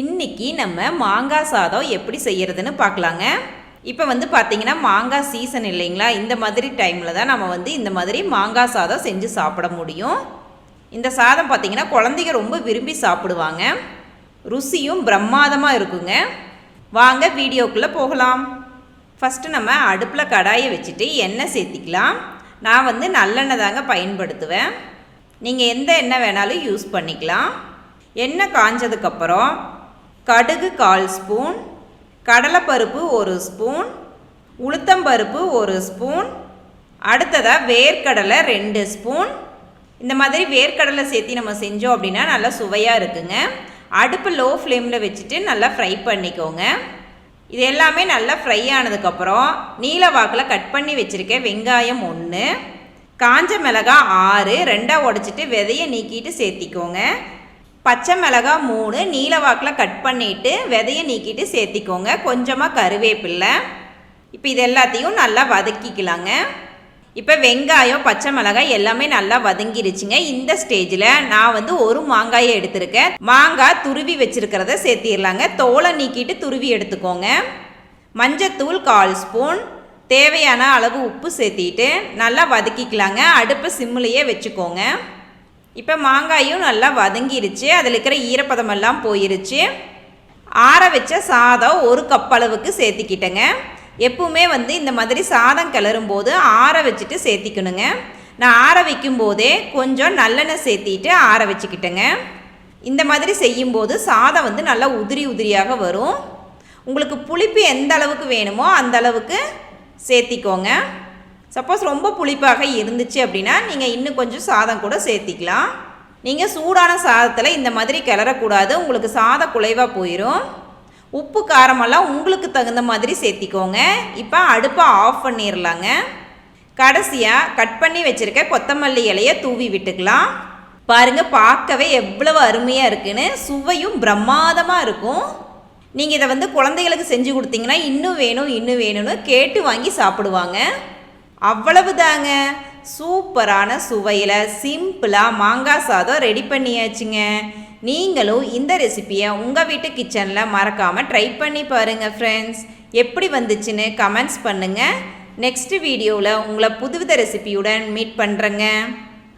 இன்றைக்கி நம்ம மாங்காய் சாதம் எப்படி செய்கிறதுன்னு பார்க்கலாங்க. இப்போ பார்த்தீங்கன்னா மாங்காய் சீசன் இல்லைங்களா, இந்த மாதிரி டைமில் தான் நம்ம இந்த மாதிரி மாங்காய் சாதம் செஞ்சு சாப்பிட முடியும். இந்த சாதம் பார்த்திங்கன்னா குழந்தைங்க ரொம்ப விரும்பி சாப்பிடுவாங்க. ருசியும் பிரம்மாதமாக இருக்குங்க. வாங்க வீடியோக்குள்ளே போகலாம். ஃபஸ்ட்டு நம்ம அடுப்பில் கடாயை வச்சுட்டு எண்ணெய் சேர்த்திக்கலாம். நான் நல்லெண்ணெய் தாங்க பயன்படுத்துவேன். நீங்கள் எந்த எண்ணெய் வேணாலும் யூஸ் பண்ணிக்கலாம். எண்ணெய் காஞ்சதுக்கப்புறம் கடுகு 1/4 ஸ்பூன், கடலைப்பருப்பு 1 ஸ்பூன், உளுத்தம்பருப்பு 1 ஸ்பூன், அடுத்ததாக வேர்க்கடலை 2 ஸ்பூன். இந்த மாதிரி வேர்க்கடலை சேர்த்து நம்ம செஞ்சோம் அப்படின்னா நல்லா சுவையாக இருக்குங்க. அடுப்பு லோ ஃப்ளேமில் வச்சுட்டு நல்லா ஃப்ரை பண்ணிக்கோங்க. இது எல்லாமே நல்லா ஃப்ரை ஆனதுக்கப்புறம் நீல வாக்கில் கட் பண்ணி வச்சுருக்கேன் வெங்காயம் 1, காஞ்ச மிளகாய் 6 2ஆக உடைச்சிட்டு விதையை நீக்கிட்டு சேர்த்திக்கோங்க. பச்சை மிளகாய் 3 நீல வாக்கில் கட் பண்ணிவிட்டு விதையை நீக்கிட்டு சேர்த்திக்கோங்க. கொஞ்சமாக கருவேப்பில்லை. இப்போ இது எல்லாத்தையும் நல்லா வதக்கிக்கலாங்க. இப்போ வெங்காயம் பச்சை மிளகாய் எல்லாமே நல்லா வதங்கிருச்சுங்க. இந்த ஸ்டேஜில் நான் ஒரு மாங்காயை எடுத்திருக்கேன். மாங்காய் துருவி வச்சுருக்கிறத சேர்த்திடலாங்க. தோலை நீக்கிட்டு துருவி எடுத்துக்கோங்க. மஞ்சத்தூள் 1/4 ஸ்பூன், தேவையான அளவு உப்பு சேர்த்திட்டு நல்லா வதக்கிக்கலாங்க. அடுப்பு சிம்மிலேயே வச்சுக்கோங்க. இப்போ மாங்காயும் நல்லா வதங்கிருச்சு. அதில் இருக்கிற ஈரப்பதமெல்லாம் போயிருச்சு. ஆற வச்ச சாதம் 1 கப் அளவுக்கு சேர்த்திக்கிட்டேங்க. எப்பவுமே இந்த மாதிரி சாதம் கிளறும் போது ஆற வச்சுட்டு சேர்த்திக்கணுங்க. நான் ஆற வைக்கும் போதே கொஞ்சம் நல்லெண்ணெய் சேர்த்திட்டு ஆற வச்சுக்கிட்டேங்க. இந்த மாதிரி செய்யும்போது சாதம் நல்லா உதிரி உதிரியாக வரும். உங்களுக்கு புளிப்பு எந்த அளவுக்கு வேணுமோ அந்த அளவுக்கு சேர்த்திக்கோங்க. சப்போஸ் ரொம்ப புளிப்பாக இருந்துச்சு அப்படின்னா நீங்கள் இன்னும் கொஞ்சம் சாதம் கூட சேர்த்திக்கலாம். நீங்கள் சூடான சாதத்தில் இந்த மாதிரி கிளறக்கூடாது, உங்களுக்கு சாதம் குலைவாக போயிடும். உப்பு காரமெல்லாம் உங்களுக்கு தகுந்த மாதிரி சேர்த்திக்கோங்க. இப்போ அடுப்பை ஆஃப் பண்ணிடலாங்க. கடைசியாக கட் பண்ணி வச்சுருக்க கொத்தமல்லி இலையை தூவி விட்டுக்கலாம். பாருங்கள், பார்க்கவே எவ்வளவு அருமையாக இருக்குன்னு, சுவையும் பிரம்மாதமாக இருக்கும். நீங்கள் இதை குழந்தைகளுக்கு செஞ்சு கொடுத்தீங்கன்னா இன்னும் வேணும் இன்னும் வேணும்னு கேட்டு வாங்கி சாப்பிடுவாங்க. அவ்வளவுதாங்க, சூப்பரான சுவையில் சிம்பிளாக மாங்காய் சாதம் ரெடி பண்ணியாச்சுங்க. நீங்களும் இந்த ரெசிப்பியை உங்கள் வீட்டு கிச்சனில் மறக்காமல் ட்ரை பண்ணி பாருங்கள் ஃப்ரெண்ட்ஸ். எப்படி வந்துச்சுன்னு கமெண்ட்ஸ் பண்ணுங்கள். நெக்ஸ்ட் வீடியோவில் உங்களை புதுவித ரெசிபியுடன் மீட் பண்ணுறேங்க.